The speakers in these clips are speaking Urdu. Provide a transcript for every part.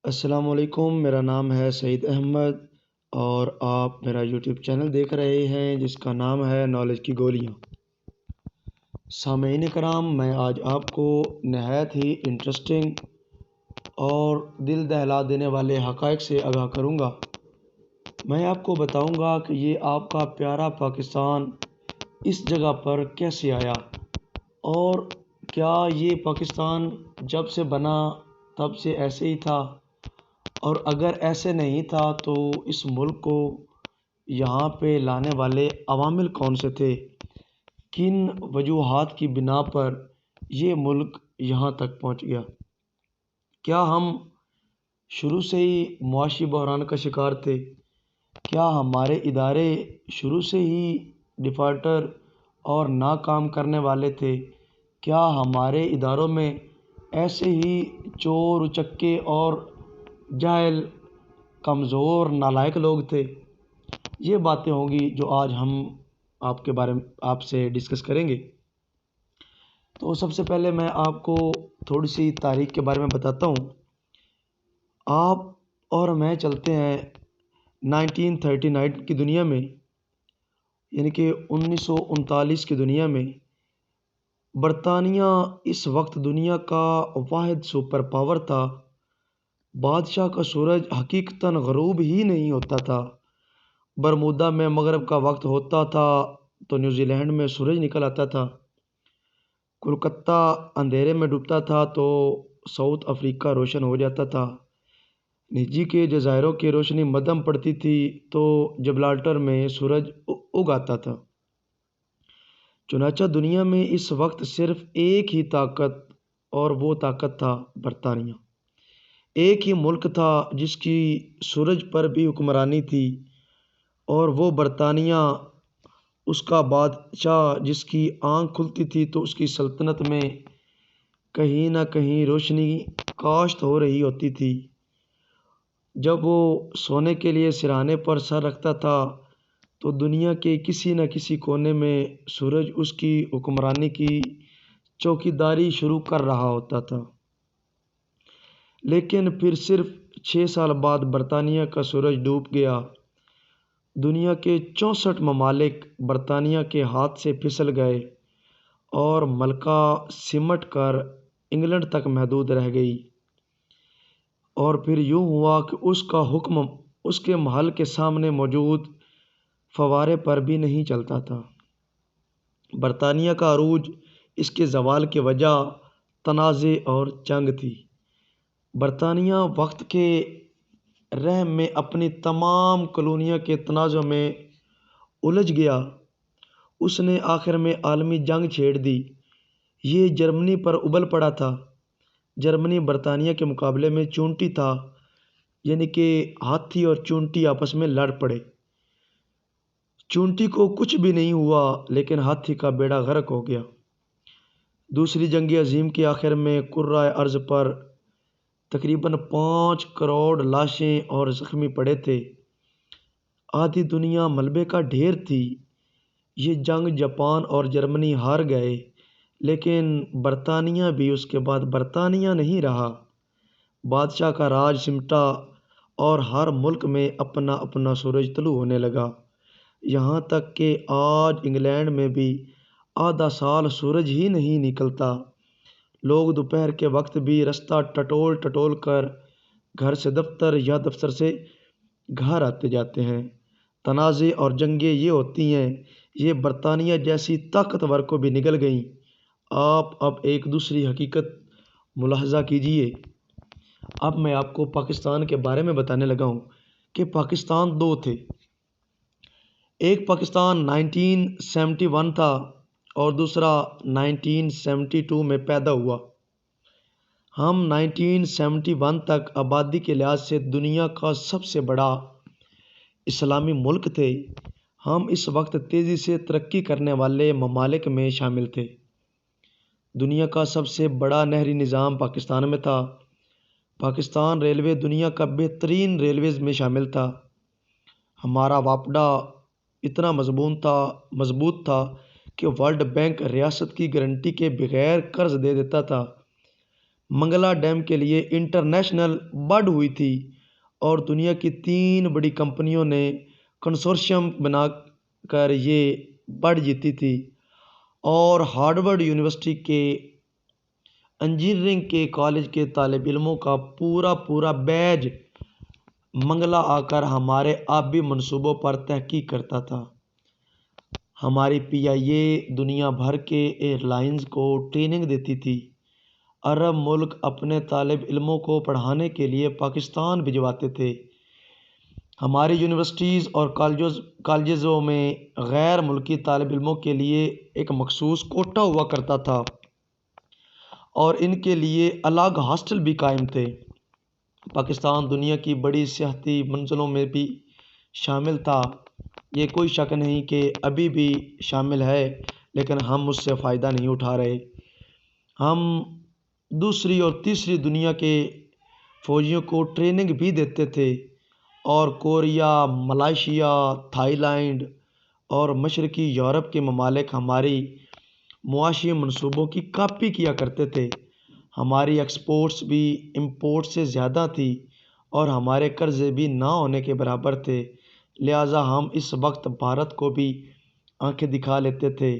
السلام علیکم، میرا نام ہے سعید احمد اور آپ میرا یوٹیوب چینل دیکھ رہے ہیں جس کا نام ہے نالج کی گولیاں۔ سامعین کرام، میں آج آپ کو نہایت ہی انٹرسٹنگ اور دل دہلا دینے والے حقائق سے آگاہ کروں گا۔ میں آپ کو بتاؤں گا کہ یہ آپ کا پیارا پاکستان اس جگہ پر کیسے آیا اور کیا یہ پاکستان جب سے بنا تب سے ایسے ہی تھا، اور اگر ایسے نہیں تھا تو اس ملک کو یہاں پہ لانے والے عوامل کون سے تھے، کن وجوہات کی بنا پر یہ ملک یہاں تک پہنچ گیا۔ کیا ہم شروع سے ہی معاشی بحران کا شکار تھے؟ کیا ہمارے ادارے شروع سے ہی ڈیفالٹر اور ناکام کرنے والے تھے؟ کیا ہمارے اداروں میں ایسے ہی چور اچکے اور جاہل کمزور نالائق لوگ تھے؟ یہ باتیں ہوں گی جو آج ہم آپ کے بارے میں آپ سے ڈسکس کریں گے۔ تو سب سے پہلے میں آپ کو تھوڑی سی تاریخ کے بارے میں بتاتا ہوں۔ آپ اور میں چلتے ہیں 1939 کی دنیا میں، یعنی کہ 1939 کی دنیا میں۔ برطانیہ اس وقت دنیا کا واحد سپر پاور تھا۔ بادشاہ کا سورج حقیقتاً غروب ہی نہیں ہوتا تھا۔ برمودا میں مغرب کا وقت ہوتا تھا تو نیوزی لینڈ میں سورج نکل آتا تھا۔ کلکتہ اندھیرے میں ڈوبتا تھا تو ساؤتھ افریقہ روشن ہو جاتا تھا۔ نجی کے جزائروں کی روشنی مدھم پڑتی تھی تو جبلالٹر میں سورج اگاتا تھا۔ چنانچہ دنیا میں اس وقت صرف ایک ہی طاقت، اور وہ طاقت تھا برطانیہ۔ ایک ہی ملک تھا جس کی سورج پر بھی حکمرانی تھی، اور وہ برطانیہ۔ اس کا بادشاہ جس کی آنکھ کھلتی تھی تو اس کی سلطنت میں کہیں نہ کہیں روشنی کاشت ہو رہی ہوتی تھی۔ جب وہ سونے کے لیے سرہانے پر سر رکھتا تھا تو دنیا کے کسی نہ کسی کونے میں سورج اس کی حکمرانی کی چوکیداری شروع کر رہا ہوتا تھا۔ لیکن پھر صرف 6 سال بعد برطانیہ کا سورج ڈوب گیا۔ دنیا کے 64 ممالک برطانیہ کے ہاتھ سے پھسل گئے اور ملکہ سمٹ کر انگلینڈ تک محدود رہ گئی۔ اور پھر یوں ہوا کہ اس کا حکم اس کے محل کے سامنے موجود فوارے پر بھی نہیں چلتا تھا۔ برطانیہ کا عروج، اس کے زوال کی وجہ تنازع اور جنگ تھی۔ برطانیہ وقت کے رحم میں اپنی تمام کالونیوں کے تنازع میں الجھ گیا۔ اس نے آخر میں عالمی جنگ چھیڑ دی۔ یہ جرمنی پر ابل پڑا تھا۔ جرمنی برطانیہ کے مقابلے میں چونٹی تھا، یعنی کہ ہاتھی اور چونٹی آپس میں لڑ پڑے۔ چونٹی کو کچھ بھی نہیں ہوا لیکن ہاتھی کا بیڑا غرق ہو گیا۔ دوسری جنگ عظیم کے آخر میں کرۂ ارض پر تقریباً 5 کروڑ لاشیں اور زخمی پڑے تھے۔ آدھی دنیا ملبے کا ڈھیر تھی۔ یہ جنگ جاپان اور جرمنی ہار گئے، لیکن برطانیہ بھی اس کے بعد برطانیہ نہیں رہا۔ بادشاہ کا راج سمٹا اور ہر ملک میں اپنا اپنا سورج طلوع ہونے لگا، یہاں تک کہ آج انگلینڈ میں بھی آدھا سال سورج ہی نہیں نکلتا۔ لوگ دوپہر کے وقت بھی رستہ ٹٹول ٹٹول کر گھر سے دفتر یا دفتر سے گھر آتے جاتے ہیں۔ تنازع اور جنگیں یہ ہوتی ہیں، یہ برطانیہ جیسی طاقتور کو بھی نگل گئیں۔ آپ اب ایک دوسری حقیقت ملاحظہ کیجئے۔ اب میں آپ کو پاکستان کے بارے میں بتانے لگا ہوں کہ پاکستان دو تھے۔ ایک پاکستان 1971 تھا اور دوسرا 1972 میں پیدا ہوا۔ ہم 1971 تک آبادی کے لحاظ سے دنیا کا سب سے بڑا اسلامی ملک تھے۔ ہم اس وقت تیزی سے ترقی کرنے والے ممالک میں شامل تھے۔ دنیا کا سب سے بڑا نہری نظام پاکستان میں تھا۔ پاکستان ریلوے دنیا کا بہترین ریلویز میں شامل تھا۔ ہمارا واپڈا اتنا مضبوط تھا کہ ورلڈ بینک ریاست کی گارنٹی کے بغیر قرض دے دیتا تھا۔ منگلا ڈیم کے لیے انٹرنیشنل بڈ ہوئی تھی اور دنیا کی 3 بڑی کمپنیوں نے کنسورشیم بنا کر یہ بڈ جیتی تھی، اور ہارورڈ یونیورسٹی کے انجینئرنگ کے کالج کے طالب علموں کا پورا بیچ منگلا آ کر ہمارے آبی منصوبوں پر تحقیق کرتا تھا۔ ہماری PIA دنیا بھر کے ایئر لائنز کو ٹریننگ دیتی تھی۔ عرب ملک اپنے طالب علموں کو پڑھانے کے لیے پاکستان بھجواتے تھے۔ ہماری یونیورسٹیز اور کالجزوں میں غیر ملکی طالب علموں کے لیے ایک مخصوص کوٹا ہوا کرتا تھا اور ان کے لیے الگ ہاسٹل بھی قائم تھے۔ پاکستان دنیا کی بڑی سیاحتی منزلوں میں بھی شامل تھا۔ یہ کوئی شک نہیں کہ ابھی بھی شامل ہے، لیکن ہم اس سے فائدہ نہیں اٹھا رہے۔ ہم دوسری اور تیسری دنیا کے فوجیوں کو ٹریننگ بھی دیتے تھے، اور کوریا، ملائیشیا، تھائی لینڈ اور مشرقی یورپ کے ممالک ہماری معاشی منصوبوں کی کاپی کیا کرتے تھے۔ ہماری ایکسپورٹس بھی امپورٹ سے زیادہ تھی اور ہمارے قرضے بھی نہ ہونے کے برابر تھے، لہٰذا ہم اس وقت بھارت کو بھی آنکھیں دکھا لیتے تھے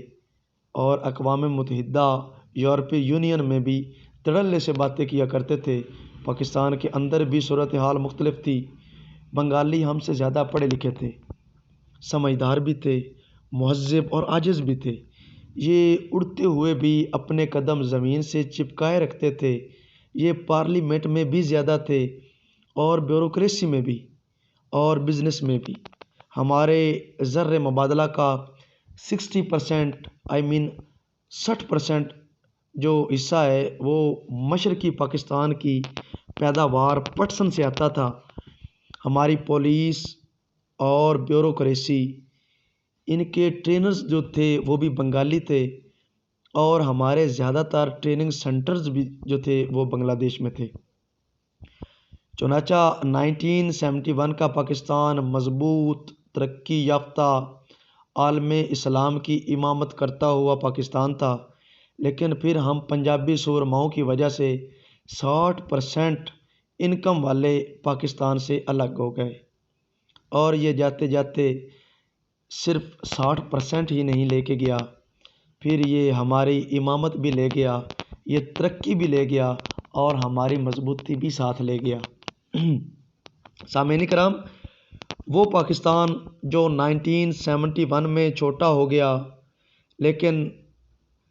اور اقوام متحدہ، یورپی یونین میں بھی دھڑلے سے باتیں کیا کرتے تھے۔ پاکستان کے اندر بھی صورتحال مختلف تھی۔ بنگالی ہم سے زیادہ پڑھے لکھے تھے، سمجھدار بھی تھے، مہذب اور عاجز بھی تھے۔ یہ اڑتے ہوئے بھی اپنے قدم زمین سے چپکائے رکھتے تھے۔ یہ پارلیمنٹ میں بھی زیادہ تھے اور بیوروکریسی میں بھی اور بزنس میں بھی۔ ہمارے زر مبادلہ کا 60% جو حصہ ہے وہ مشرقی پاکستان کی پیداوار پٹسن سے آتا تھا۔ ہماری پولیس اور بیوروکریسی، ان کے ٹرینرز جو تھے وہ بھی بنگالی تھے، اور ہمارے زیادہ تر ٹریننگ سینٹرز بھی جو تھے وہ بنگلہ دیش میں تھے۔ چنانچہ 1971 کا پاکستان مضبوط، ترقی یافتہ، عالم اسلام کی امامت کرتا ہوا پاکستان تھا، لیکن پھر ہم پنجابی سورماؤں کی وجہ سے 60% انکم والے پاکستان سے الگ ہو گئے، اور یہ جاتے جاتے صرف 60% ہی نہیں لے کے گیا، پھر یہ ہماری امامت بھی لے گیا، یہ ترقی بھی لے گیا، اور ہماری مضبوطی بھی ساتھ لے گیا۔ سامعین کرام، وہ پاکستان جو 1971 میں چھوٹا ہو گیا، لیکن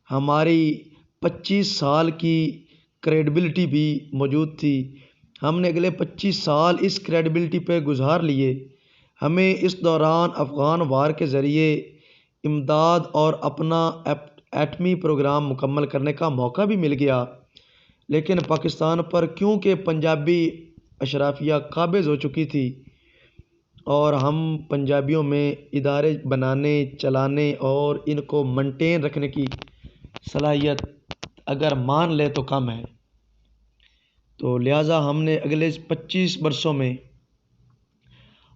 ہماری 25 سال کی کریڈبلٹی بھی موجود تھی۔ ہم نے اگلے 25 سال اس کریڈبلٹی پہ گزار لیے۔ ہمیں اس دوران افغان وار کے ذریعے امداد اور اپنا ایٹمی پروگرام مکمل کرنے کا موقع بھی مل گیا، لیکن پاکستان پر کیونکہ پنجابی اشرافیہ قابض ہو چکی تھی، اور ہم پنجابیوں میں ادارے بنانے، چلانے اور ان کو مینٹین رکھنے کی صلاحیت اگر مان لے تو کم ہے، تو لہٰذا ہم نے اگلے 25 برسوں میں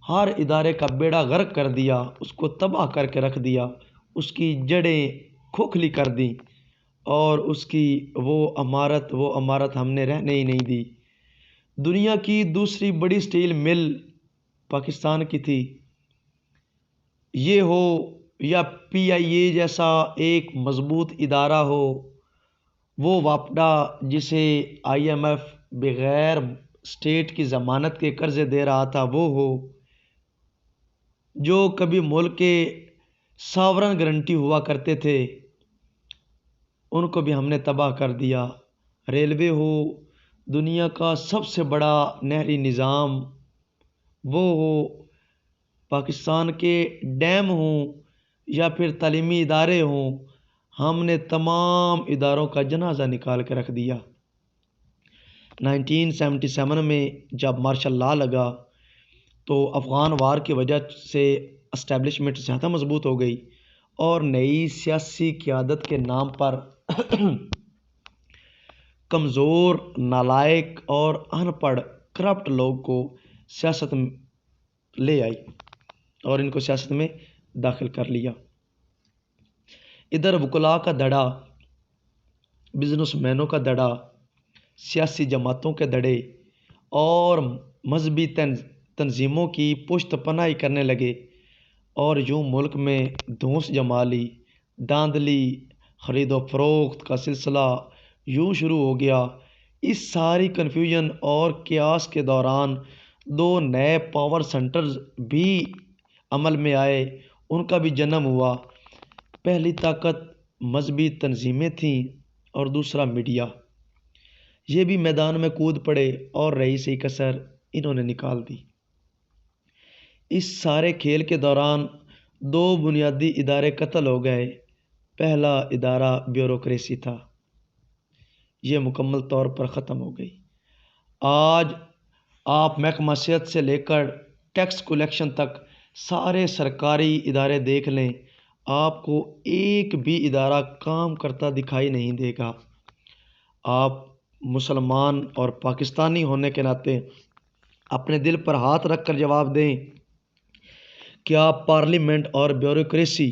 ہر ادارے کا بیڑا غرق کر دیا، اس کو تباہ کر کے رکھ دیا، اس کی جڑیں کھوکھلی کر دیں، اور اس کی وہ عمارت ہم نے رہنے ہی نہیں دی۔ دنیا کی دوسری بڑی سٹیل مل پاکستان کی تھی۔ یہ ہو یا PIA جیسا ایک مضبوط ادارہ ہو، وہ واپڈا جسے IMF بغیر اسٹیٹ کی ضمانت کے قرضے دے رہا تھا وہ ہو، جو کبھی ملک کے ساورن گارنٹی ہوا کرتے تھے، ان کو بھی ہم نے تباہ کر دیا۔ ریلوے ہو، دنیا کا سب سے بڑا نہری نظام وہ ہو، پاکستان کے ڈیم ہوں یا پھر تعلیمی ادارے ہوں، ہم نے تمام اداروں کا جنازہ نکال کے رکھ دیا۔ 1977 میں جب مارشل لا لگا تو افغان وار کی وجہ سے اسٹیبلشمنٹ زیادہ مضبوط ہو گئی، اور نئی سیاسی قیادت کے نام پر کمزور، نالائق اور ان پڑھ کرپٹ لوگ کو سیاست لے آئی اور ان کو سیاست میں داخل کر لیا۔ ادھر وکلاء کا دھڑا، بزنس مینوں کا دھڑا، سیاسی جماعتوں کے دھڑے اور مذہبی تنظیموں کی پشت پناہی کرنے لگے، اور یوں ملک میں دھونس جما لی۔ دھاندلی، خرید و فروخت کا سلسلہ یوں شروع ہو گیا۔ اس ساری کنفیوژن اور کیاس کے دوران دو نئے پاور سینٹرز بھی عمل میں آئے، ان کا بھی جنم ہوا۔ پہلی طاقت مذہبی تنظیمیں تھیں اور دوسرا میڈیا۔ یہ بھی میدان میں کود پڑے اور رہی سی کسر انہوں نے نکال دی۔ اس سارے کھیل کے دوران دو بنیادی ادارے قتل ہو گئے۔ پہلا ادارہ بیوروکریسی تھا، یہ مکمل طور پر ختم ہو گئی۔ آج آپ محکمہ صحت سے لے کر ٹیکس کلیکشن تک سارے سرکاری ادارے دیکھ لیں، آپ کو ایک بھی ادارہ کام کرتا دکھائی نہیں دے گا۔ آپ مسلمان اور پاکستانی ہونے کے ناطے اپنے دل پر ہاتھ رکھ کر جواب دیں، کیا پارلیمنٹ اور بیوروکریسی،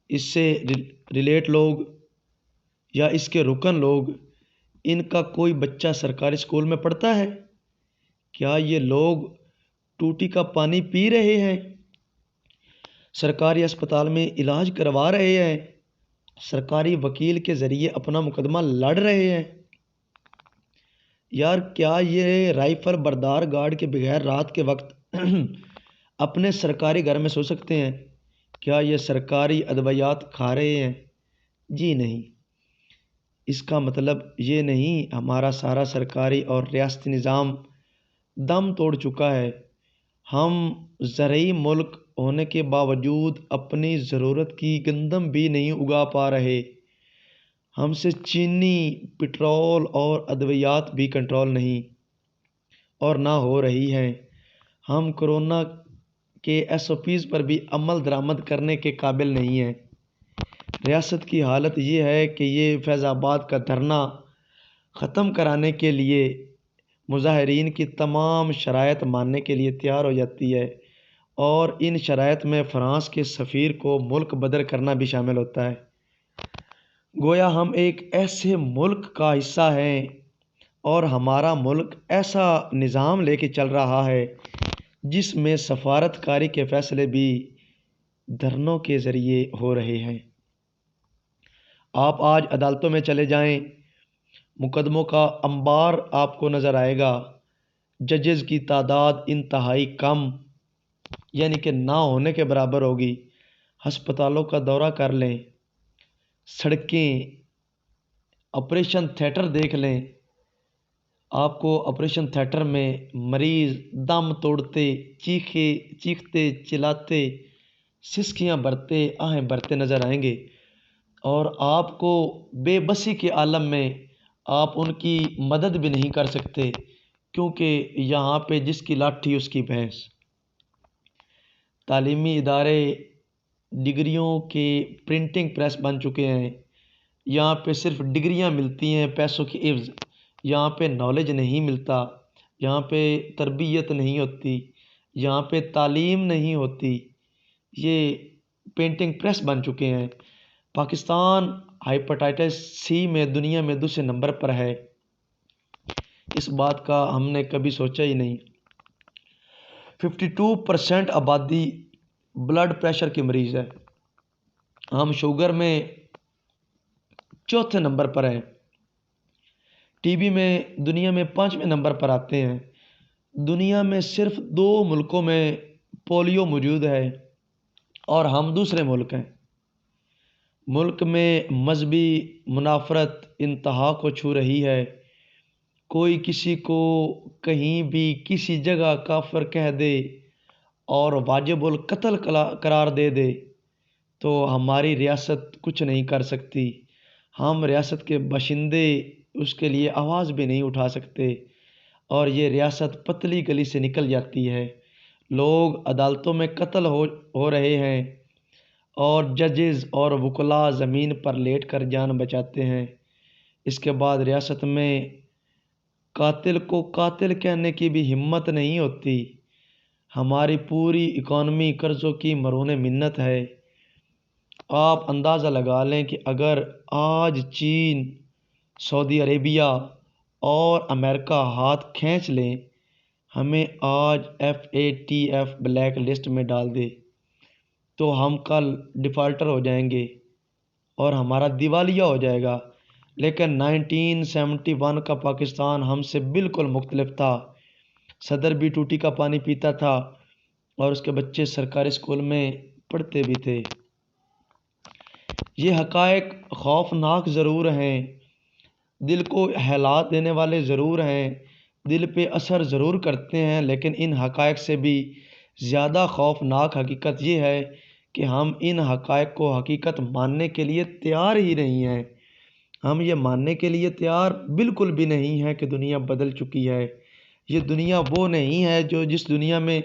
اس سے ریلیٹ لوگ یا اس کے رکن لوگ، ان کا کوئی بچہ سرکاری اسکول میں پڑھتا ہے؟ کیا یہ لوگ ٹوٹی کا پانی پی رہے ہیں؟ سرکاری اسپتال میں علاج کروا رہے ہیں؟ سرکاری وکیل کے ذریعے اپنا مقدمہ لڑ رہے ہیں؟ یار کیا یہ رائفل بردار گارڈ کے بغیر رات کے وقت اپنے سرکاری گھر میں سو سکتے ہیں؟ کیا یہ سرکاری ادویات کھا رہے ہیں؟ جی نہیں۔ اس کا مطلب یہ نہیں ہمارا سارا سرکاری اور ریاستی نظام دم توڑ چکا ہے۔ ہم زرعی ملک ہونے کے باوجود اپنی ضرورت کی گندم بھی نہیں اگا پا رہے۔ ہم سے چینی، پٹرول اور ادویات بھی کنٹرول نہیں اور نہ ہو رہی ہیں۔ ہم کورونا کے ایس او پیز پر بھی عمل درآمد کرنے کے قابل نہیں ہیں۔ ریاست کی حالت یہ ہے کہ یہ فیض آباد کا دھرنا ختم کرانے کے لیے مظاہرین کی تمام شرائط ماننے کے لیے تیار ہو جاتی ہے، اور ان شرائط میں فرانس کے سفیر کو ملک بدر کرنا بھی شامل ہوتا ہے۔ گویا ہم ایک ایسے ملک کا حصہ ہیں اور ہمارا ملک ایسا نظام لے کے چل رہا ہے جس میں سفارت کاری کے فیصلے بھی دھرنوں کے ذریعے ہو رہے ہیں۔ آپ آج عدالتوں میں چلے جائیں، مقدموں کا انبار آپ کو نظر آئے گا۔ ججز کی تعداد انتہائی کم، یعنی کہ نہ ہونے کے برابر ہوگی۔ ہسپتالوں کا دورہ کر لیں، سڑکیں، آپریشن تھیٹر دیکھ لیں، آپ کو آپریشن تھیٹر میں مریض دم توڑتے، چیختے چلاتے، سسکیاں بھرتے، آہیں بھرتے نظر آئیں گے، اور آپ کو بے بسی کے عالم میں آپ ان کی مدد بھی نہیں کر سکتے، کیونکہ یہاں پہ جس کی لاٹھی اس کی بھینس۔ تعلیمی ادارے ڈگریوں کے پرنٹنگ پریس بن چکے ہیں۔ یہاں پہ صرف ڈگریاں ملتی ہیں پیسوں کی عوض، یہاں پہ نالج نہیں ملتا، یہاں پہ تربیت نہیں ہوتی، یہاں پہ تعلیم نہیں ہوتی۔ یہ پرنٹنگ پریس بن چکے ہیں۔ پاکستان ہیپاٹائٹس سی میں دنیا میں دوسرے نمبر پر ہے۔ اس بات کا ہم نے کبھی سوچا ہی نہیں۔ 52% آبادی بلڈ پریشر کی مریض ہے۔ ہم شوگر میں چوتھے نمبر پر ہیں۔ ٹی بی میں دنیا میں 5ویں نمبر پر آتے ہیں۔ دنیا میں صرف 2 ملکوں میں پولیو موجود ہے اور ہم دوسرے ملک ہیں۔ ملک میں مذہبی منافرت انتہا کو چھو رہی ہے۔ کوئی کسی کو کہیں بھی کسی جگہ کافر کہہ دے اور واجب القتل قرار دے دے تو ہماری ریاست کچھ نہیں کر سکتی۔ ہم ریاست کے باشندے اس کے لیے آواز بھی نہیں اٹھا سکتے، اور یہ ریاست پتلی گلی سے نکل جاتی ہے۔ لوگ عدالتوں میں قتل ہو رہے ہیں اور ججز اور وکلاء زمین پر لیٹ کر جان بچاتے ہیں۔ اس کے بعد ریاست میں قاتل کو قاتل کہنے کی بھی ہمت نہیں ہوتی۔ ہماری پوری اکانومی قرضوں کی مرہون منت ہے۔ آپ اندازہ لگا لیں کہ اگر آج چین، سعودی عربیہ اور امریکہ ہاتھ کھینچ لیں، ہمیں آج FATF بلیک لسٹ میں ڈال دے، تو ہم کل ڈیفالٹر ہو جائیں گے اور ہمارا دیوالیہ ہو جائے گا۔ لیکن 1971 کا پاکستان ہم سے بالکل مختلف تھا۔ صدر بھی ٹوٹی کا پانی پیتا تھا اور اس کے بچے سرکاری اسکول میں پڑھتے بھی تھے۔ یہ حقائق خوفناک ضرور ہیں، دل کو ہلا دینے والے ضرور ہیں، دل پہ اثر ضرور کرتے ہیں، لیکن ان حقائق سے بھی زیادہ خوفناک حقیقت یہ ہے کہ ہم ان حقائق کو حقیقت ماننے کے لیے تیار ہی نہیں ہیں۔ ہم یہ ماننے کے لیے تیار بالکل بھی نہیں ہیں کہ دنیا بدل چکی ہے۔ یہ دنیا وہ نہیں ہے جس دنیا میں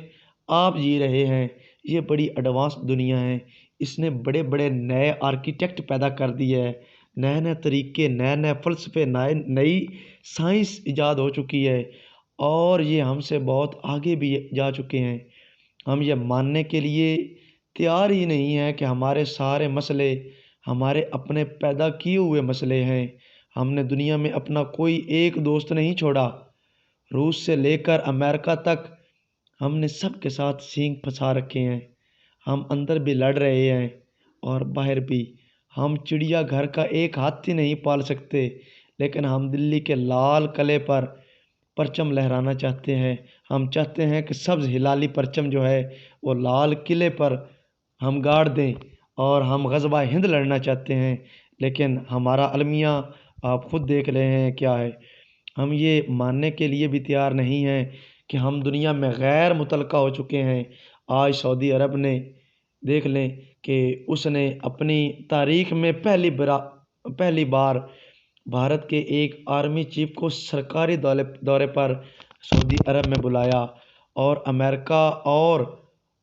آپ جی رہے ہیں۔ یہ بڑی ایڈوانس دنیا ہے۔ اس نے بڑے بڑے نئے آرکیٹیکٹ پیدا کر دیے ہیں، نئے نئے طریقے، نئے نئے فلسفے، نئی سائنس ایجاد ہو چکی ہے، اور یہ ہم سے بہت آگے بھی جا چکے ہیں۔ ہم یہ ماننے کے لیے تیار ہی نہیں ہیں کہ ہمارے سارے مسئلے ہمارے اپنے پیدا کیے ہوئے مسئلے ہیں۔ ہم نے دنیا میں اپنا کوئی ایک دوست نہیں چھوڑا، روس سے لے کر امریکہ تک ہم نے سب کے ساتھ سینگ پھنسا رکھے ہیں۔ ہم اندر بھی لڑ رہے ہیں اور باہر بھی۔ ہم چڑیا گھر کا ایک ہاتھی نہیں پال سکتے، لیکن ہم دلی کے لال قلعے پر پرچم لہرانا چاہتے ہیں۔ ہم چاہتے ہیں کہ سبز ہلالی پرچم جو ہے وہ لال قلعے پر ہم گاڑ دیں، اور ہم غزوہ ہند لڑنا چاہتے ہیں، لیکن ہمارا المیہ آپ خود دیکھ رہے ہیں کیا ہے۔ ہم یہ ماننے کے لیے بھی تیار نہیں ہیں کہ ہم دنیا میں غیر متعلقہ ہو چکے ہیں۔ آج سعودی عرب نے دیکھ لیں کہ اس نے اپنی تاریخ میں پہلی بار بھارت کے ایک آرمی چیف کو سرکاری دورے پر سعودی عرب میں بلایا، اور امریکہ اور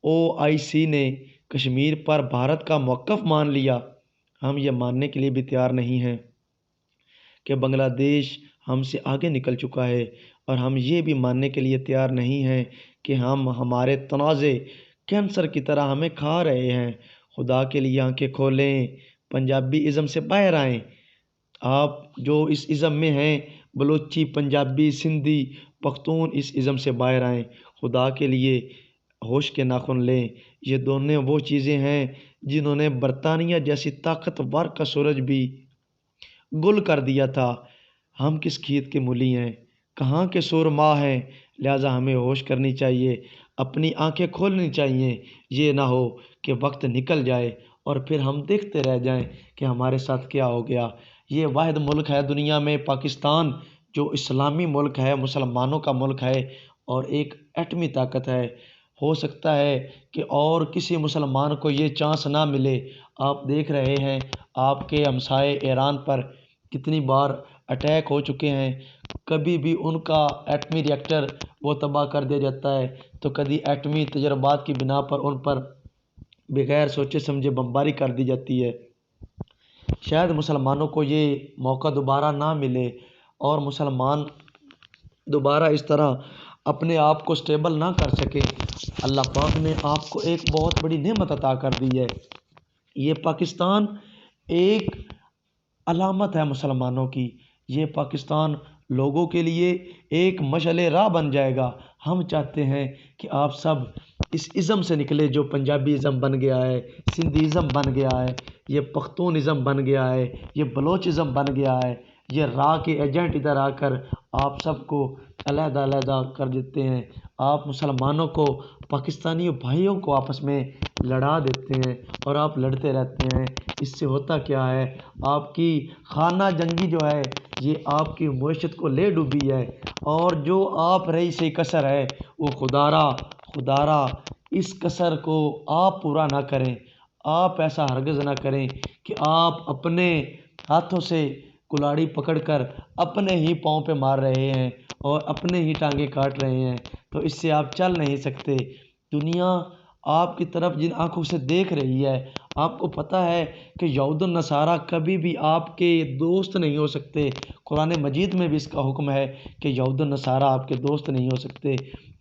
OIC نے کشمیر پر بھارت کا موقف مان لیا۔ ہم یہ ماننے کے لیے بھی تیار نہیں ہیں کہ بنگلہ دیش ہم سے آگے نکل چکا ہے، اور ہم یہ بھی ماننے کے لیے تیار نہیں ہیں کہ ہمارے تنازع کینسر کی طرح ہمیں کھا رہے ہیں۔ خدا کے لیے آنکھیں کھولیں، پنجابی ازم سے باہر آئیں۔ آپ جو اس ازم میں ہیں، بلوچی، پنجابی، سندھی، پختون، اس ازم سے باہر آئیں۔ خدا کے لیے ہوش کے ناخن لیں۔ یہ دونوں وہ چیزیں ہیں جنہوں نے برطانیہ جیسی طاقتور کا سورج بھی گل کر دیا تھا۔ ہم کس کھیت کے مولی ہیں، کہاں کے سورما ہیں؟ لہٰذا ہمیں ہوش کرنی چاہیے، اپنی آنکھیں کھولنی چاہیے۔ یہ نہ ہو کہ وقت نکل جائے اور پھر ہم دیکھتے رہ جائیں کہ ہمارے ساتھ کیا ہو گیا۔ یہ واحد ملک ہے دنیا میں، پاکستان، جو اسلامی ملک ہے، مسلمانوں کا ملک ہے، اور ایک ایٹمی طاقت ہے۔ ہو سکتا ہے کہ اور کسی مسلمان کو یہ چانس نہ ملے۔ آپ دیکھ رہے ہیں آپ کے ہمسائے ایران پر کتنی بار اٹیک ہو چکے ہیں۔ کبھی بھی ان کا ایٹمی ری ایکٹر وہ تباہ کر دیا جاتا ہے، تو کبھی ایٹمی تجربات کی بنا پر ان پر بغیر سوچے سمجھے بمباری کر دی جاتی ہے۔ شاید مسلمانوں کو یہ موقع دوبارہ نہ ملے، اور مسلمان دوبارہ اس طرح اپنے آپ کو سٹیبل نہ کر سکے۔ اللہ پاک نے آپ کو ایک بہت بڑی نعمت عطا کر دی ہے۔ یہ پاکستان ایک علامت ہے مسلمانوں کی۔ یہ پاکستان لوگوں کے لیے ایک مشعل راہ بن جائے گا۔ ہم چاہتے ہیں کہ آپ سب اس ازم سے نکلے جو پنجابی ازم بن گیا ہے، سندھی ازم بن گیا ہے، یہ پختون ازم بن گیا ہے، یہ بلوچ ازم بن گیا ہے۔ یہ راہ کے ایجنٹ ادھر آ کر آپ سب کو علیحدہ علیحدہ کر دیتے ہیں۔ آپ مسلمانوں کو، پاکستانی بھائیوں کو آپس میں لڑا دیتے ہیں، اور آپ لڑتے رہتے ہیں۔ اس سے ہوتا کیا ہے؟ آپ کی خانہ جنگی جو ہے یہ آپ کی معیشت کو لے ڈوبی ہے، اور جو آپ رہی سی کسر ہے وہ خدارا اس کسر کو آپ پورا نہ کریں۔ آپ ایسا ہرگز نہ کریں کہ آپ اپنے ہاتھوں سے کلاڑی پکڑ کر اپنے ہی پاؤں پہ مار رہے ہیں اور اپنے ہی ٹانگیں کاٹ رہے ہیں، تو اس سے آپ چل نہیں سکتے۔ دنیا آپ کی طرف جن آنکھوں سے دیکھ رہی ہے، آپ کو پتہ ہے کہ یہود و نصارہ کبھی بھی آپ کے دوست نہیں ہو سکتے۔ قرآن مجید میں بھی اس کا حکم ہے کہ یہود و نصارہ آپ کے دوست نہیں ہو سکتے۔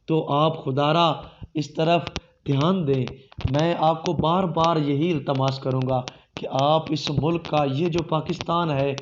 تو آپ خدارا اس طرف دھیان دیں۔ میں آپ کو بار بار یہی التماس کروں گا کہ آپ اس ملک کا، یہ جو پاکستان ہے،